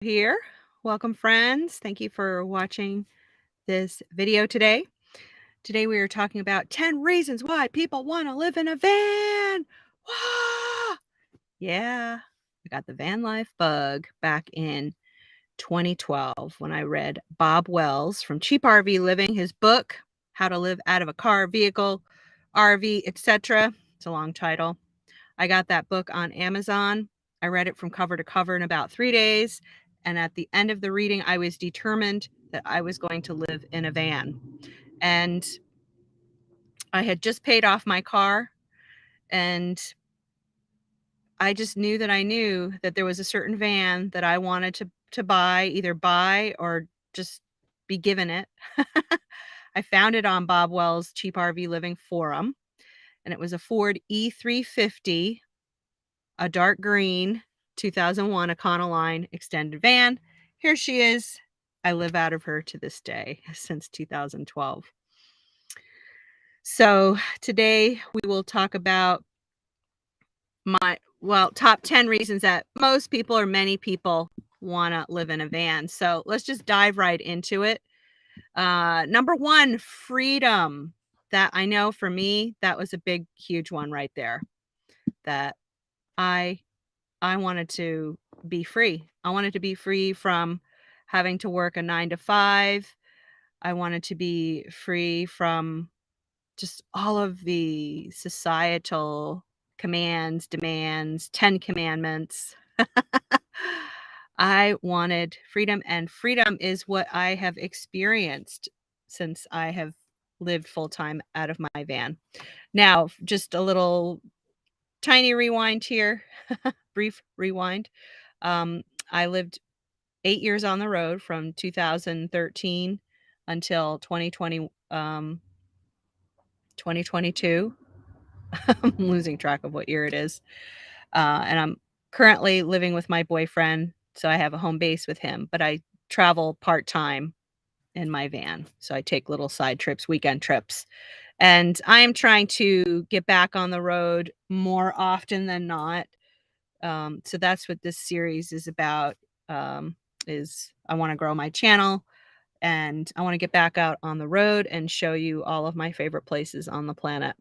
Here. Welcome, friends. Thank you for watching this video today. Today we are talking about 10 reasons why people want to live in a van. Wah! Yeah, I got the van life bug back in 2012 when I read Bob Wells from Cheap RV Living, his book, How to Live Out of a Car, Vehicle, RV, etc. It's a long title. I got that book on Amazon. I read it from cover to cover in about 3 days. And at the end of the reading, I was determined that I was going to live in a van. And I had just paid off my car. And I just knew that there was a certain van that I wanted to buy, either buy or just be given it. I found it on Bob Wells' Cheap RV Living forum. And it was a Ford E350, a dark green 2001 Econoline extended van. Here she is. I live out of her to this day since 2012. So today we will talk about my top 10 reasons that most people or many people want to live in a van. So let's just dive right into it. Number one, freedom. That I know for me, that was a big, huge one right there. That I wanted to be free. I wanted to be free from having to work a 9 to 5. I wanted to be free from just all of the societal commands, demands, 10 commandments. I wanted freedom, and freedom is what I have experienced since I have lived full-time out of my van. Now, just a little tiny rewind here, brief rewind. I lived 8 years on the road from 2013 until 2022. I'm losing track of what year it is. And I'm currently living with my boyfriend, so I have a home base with him, but I travel part-time in my van. So I take little side trips, weekend trips. And I am trying to get back on the road more often than not. So that's what this series is about. Is I want to grow my channel, and I want to get back out on the road and show you all of my favorite places on the planet,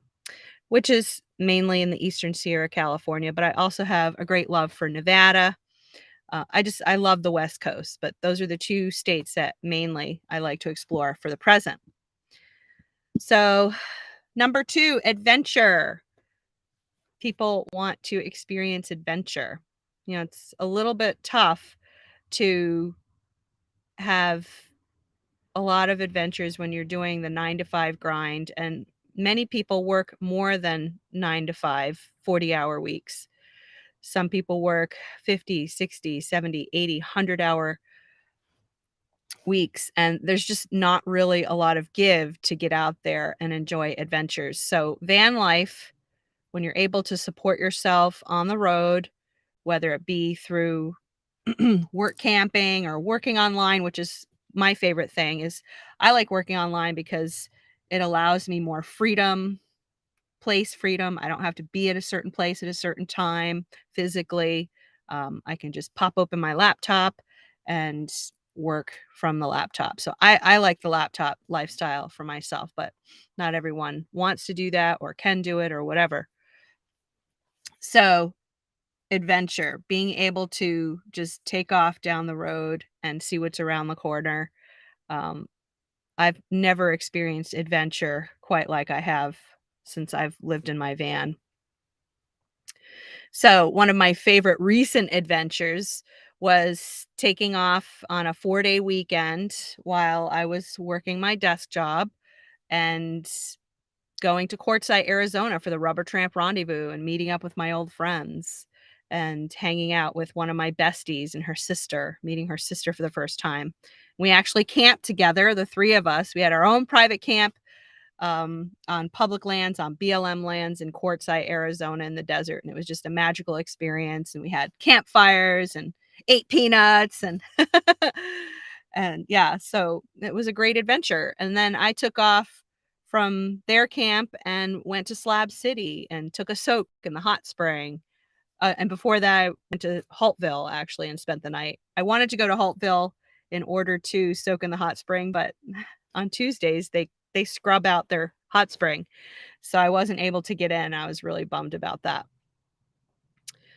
which is mainly in the Eastern Sierra, California. But I also have a great love for Nevada. I love the West Coast, but those are the two states that mainly I like to explore for the present. So, number 2, adventure. People want to experience adventure. You know, it's a little bit tough to have a lot of adventures when you're doing the 9 to 5 grind, and many people work more than 9 to 5, 40-hour weeks. Some people work 50, 60, 70, 80, 100-hour weeks, and there's just not really a lot of give to get out there and enjoy adventures. So van life, when you're able to support yourself on the road, whether it be through work camping or working online, which is my favorite thing. Is I like working online because it allows me more freedom, place freedom. I don't have to be at a certain place at a certain time physically. I can just pop open my laptop and work from the laptop. So I like the laptop lifestyle for myself, but not everyone wants to do that or can do it or whatever. So adventure, being able to just take off down the road and see what's around the corner. I've never experienced adventure quite like I have since I've lived in my van. So one of my favorite recent adventures was taking off on a 4-day weekend while I was working my desk job and going to Quartzsite, Arizona for the Rubber Tramp Rendezvous and meeting up with my old friends and hanging out with one of my besties and her sister, meeting her sister for the first time. We actually camped together, the three of us. We had our own private camp on public lands, on BLM lands in Quartzsite, Arizona in the desert. And it was just a magical experience. And we had campfires and ate peanuts and and yeah, so it was a great adventure. And then I took off from their camp and went to Slab City and took a soak in the hot spring. And before that, I went to 𝐓𝐡𝐢𝐬 actually and spent the night. I wanted to go to 𝐓𝐡𝐢𝐬 in order to soak in the hot spring, but on Tuesdays they scrub out their hot spring, so I wasn't able to get in. I was really bummed about that.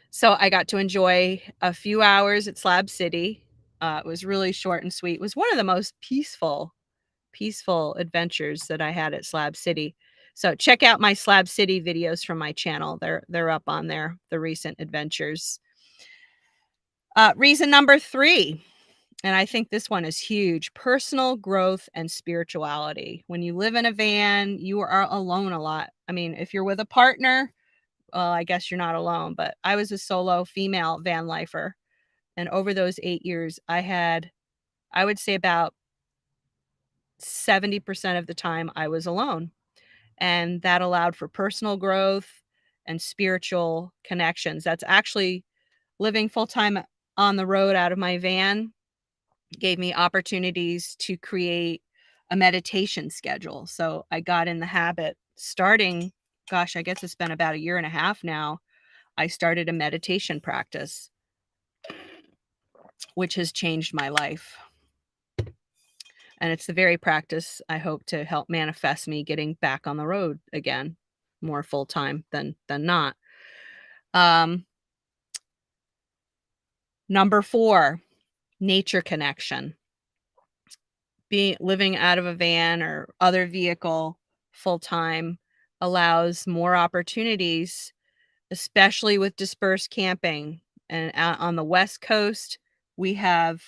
So I got to enjoy a few hours at Slab City. It was really short and sweet. It was one of the most peaceful adventures that I had at Slab City. So check out my Slab City videos from my channel. They're up on there, the recent adventures. Reason number 3, and I think this one is huge: personal growth and spirituality. When you live in a van, you are alone a lot. I mean, if you're with a partner, well, I guess you're not alone, but I was a solo female van lifer. And over those 8 years, I would say about 70% of the time I was alone. And that allowed for personal growth and spiritual connections. That's actually living full time on the road out of my van gave me opportunities to create a meditation schedule. So I got in the habit starting, gosh, I guess it's been about 1.5 years now. I started a meditation practice, which has changed my life. And it's the very practice I hope to help manifest me getting back on the road again, more full time than not. Number 4, nature connection. Living out of a van or other vehicle full time allows more opportunities, especially with dispersed camping. And out on the West Coast, we have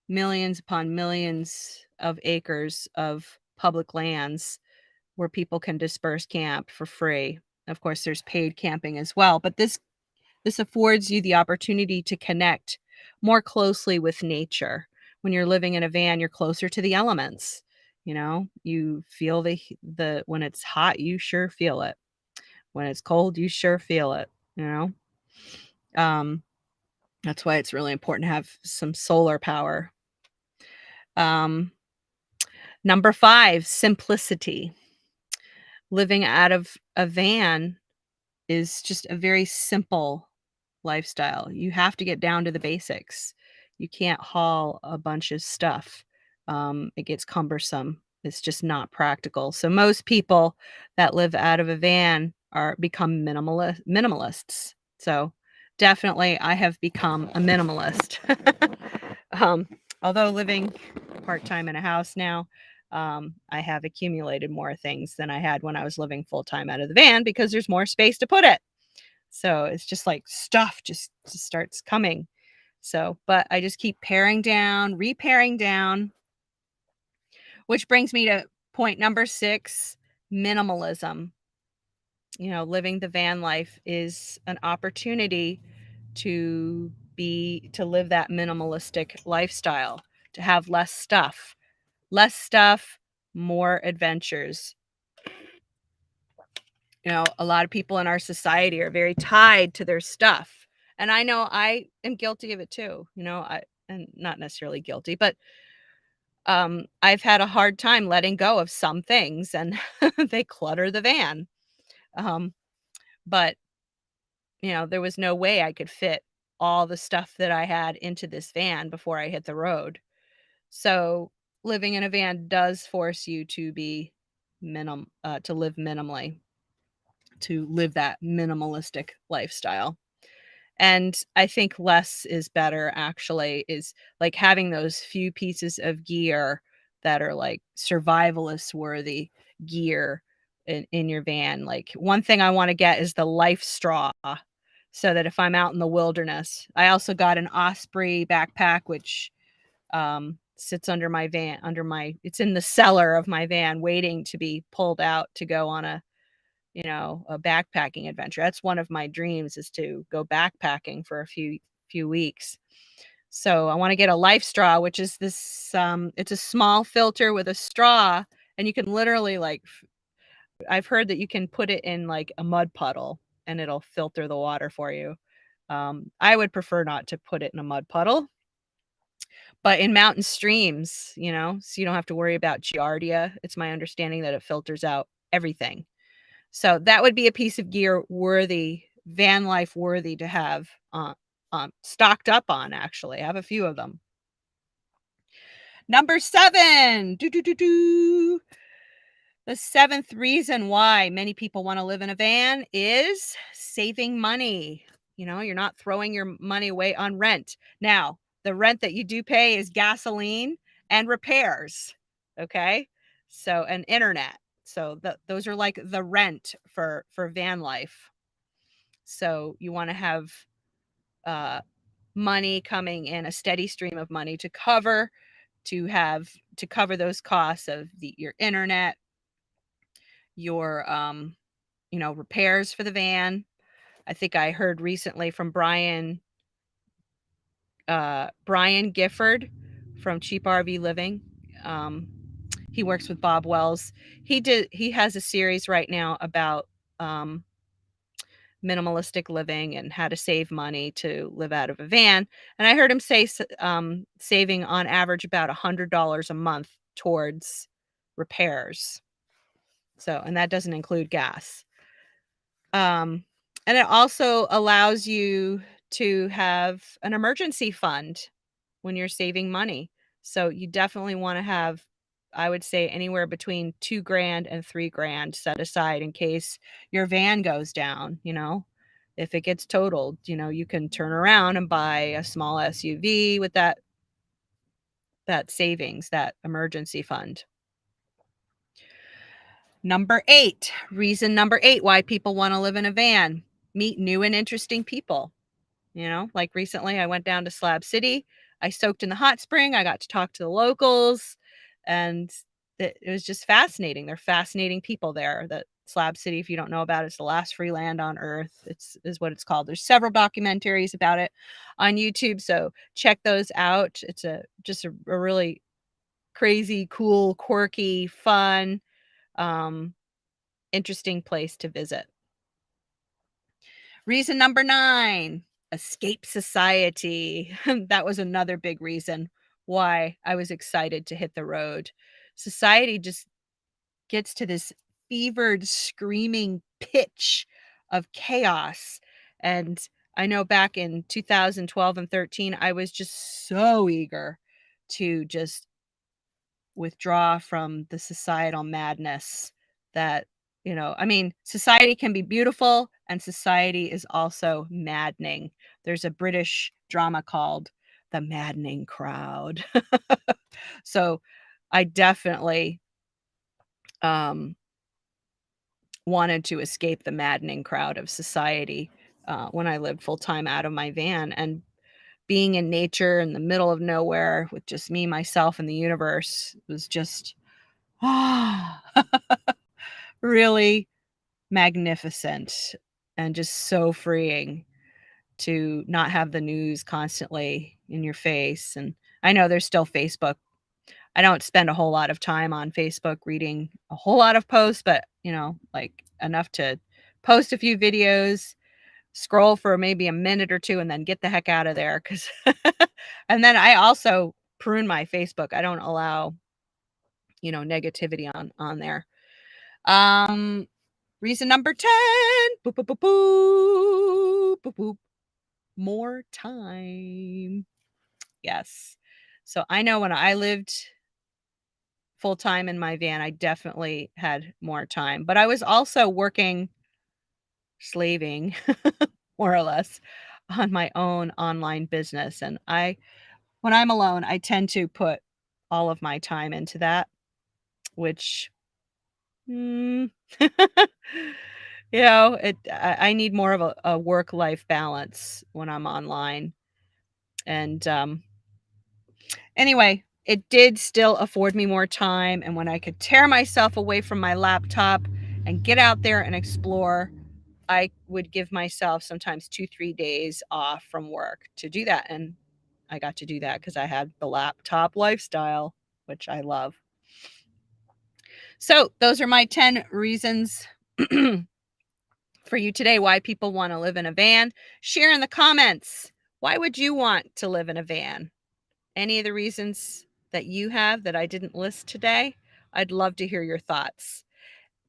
millions upon millions of acres of public lands where people can disperse camp for free. Of course, there's paid camping as well, but this affords you the opportunity to connect more closely with nature. When you're living in a van, you're closer to the elements. You know, you feel the when it's hot, you sure feel it. When it's cold, you sure feel it, you know? That's why it's really important to have some solar power. Number 5, simplicity. Living out of a van is just a very simple lifestyle. You have to get down to the basics. You can't haul a bunch of stuff. It gets cumbersome. It's just not practical. So most people that live out of a van become minimalists. So definitely I have become a minimalist. Although living part-time in a house now, I have accumulated more things than I had when I was living full-time out of the van because there's more space to put it. So it's just like stuff just starts coming. So, but I just keep paring down, reparing down, which brings me to point number 6, minimalism. You know, living the van life is an opportunity to live that minimalistic lifestyle, to have less stuff, more adventures. You know, a lot of people in our society are very tied to their stuff. And I know I am guilty of it too. You know, and not necessarily guilty, but I've had a hard time letting go of some things and they clutter the van. But you know, there was no way I could fit all the stuff that I had into this van before I hit the road. So living in a van does force you to to live minimally, to live that minimalistic lifestyle. And I think less is better, actually, is like having those few pieces of gear that are like survivalist worthy gear in your van. Like one thing I want to get is the life straw so that if I'm out in the wilderness, I also got an Osprey backpack, which sits under my van, it's in the cellar of my van waiting to be pulled out to go on a backpacking adventure. That's one of my dreams, is to go backpacking for a few weeks. So I want to get a life straw, which is this it's a small filter with a straw, and you can literally I've heard that you can put it in like a mud puddle and it'll filter the water for you. I would prefer not to put it in a mud puddle, but in mountain streams, you know, so you don't have to worry about giardia. It's my understanding that it filters out everything. So that would be a piece of gear worthy van life worthy to have stocked up on, actually. I have a few of them. Number 7. The 7th reason why many people want to live in a van is saving money. You know, you're not throwing your money away on rent. Now, the rent that you do pay is gasoline and repairs. Okay. So, and internet. So those are like the rent for van life. So you want to have money coming in, a steady stream of money to cover those costs of your internet, your repairs for the van. I think I heard recently from Brian Gifford from Cheap RV Living. He works with Bob Wells. He has a series right now about minimalistic living and how to save money to live out of a van. And I heard him say saving on average about $100 a month towards repairs. So, and that doesn't include gas. And it also allows you to have an emergency fund when you're saving money. So you definitely want to have, I would say, anywhere between $2,000 and $3,000 set aside in case your van goes down. If it gets totaled, you can turn around and buy a small SUV with that savings, that emergency fund. Reason number 8 why people want to live in a van: meet new and interesting people. Like recently I went down to Slab City. I soaked in the hot spring. I got to talk to the locals, and it was just fascinating. They're fascinating people there. That Slab City, if you don't know about it, it's the last free land on earth. Is what it's called. There's several documentaries about it on YouTube, so check those out. It's just a really crazy, cool, quirky, fun, interesting place to visit. Reason number 9, escape society. That was another big reason why I was excited to hit the road. Society just gets to this fevered, screaming pitch of chaos. And I know back in 2012 and 13, I was just so eager to just withdraw from the societal madness that, society can be beautiful and society is also maddening. There's a British drama called The Maddening Crowd. So I definitely wanted to escape the maddening crowd of society when I lived full-time out of my van, and being in nature in the middle of nowhere with just me, myself, and the universe was just really magnificent and just so freeing to not have the news constantly in your face. And I know there's still Facebook. I don't spend a whole lot of time on Facebook reading a whole lot of posts, but like enough to post a few videos, scroll for maybe a minute or two, and then get the heck out of there. And then I also prune my Facebook. I don't allow negativity on there. Reason number 10, boop, boop, boop, boop, boop, boop. More time. Yes. So I know when I lived full time in my van, I definitely had more time, but I was also slaving more or less on my own online business. And when I'm alone, I tend to put all of my time into that, which, I need more of a work-life balance when I'm online. And anyway, it did still afford me more time. And when I could tear myself away from my laptop and get out there and explore, I would give myself sometimes 2-3 days off from work to do that. And I got to do that because I had the laptop lifestyle, which I love. So those are my 10 reasons for you today why people want to live in a van. Share in the comments. Why would you want to live in a van? Any of the reasons that you have that I didn't list today? I'd love to hear your thoughts.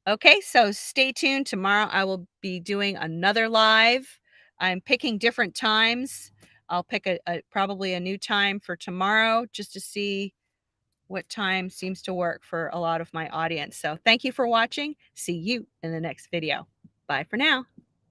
Okay, so stay tuned. Tomorrow I will be doing another live. I'm picking different times. I'll pick probably a new time for tomorrow just to see what time seems to work for a lot of my audience. So thank you for watching. See you in the next video. Bye for now.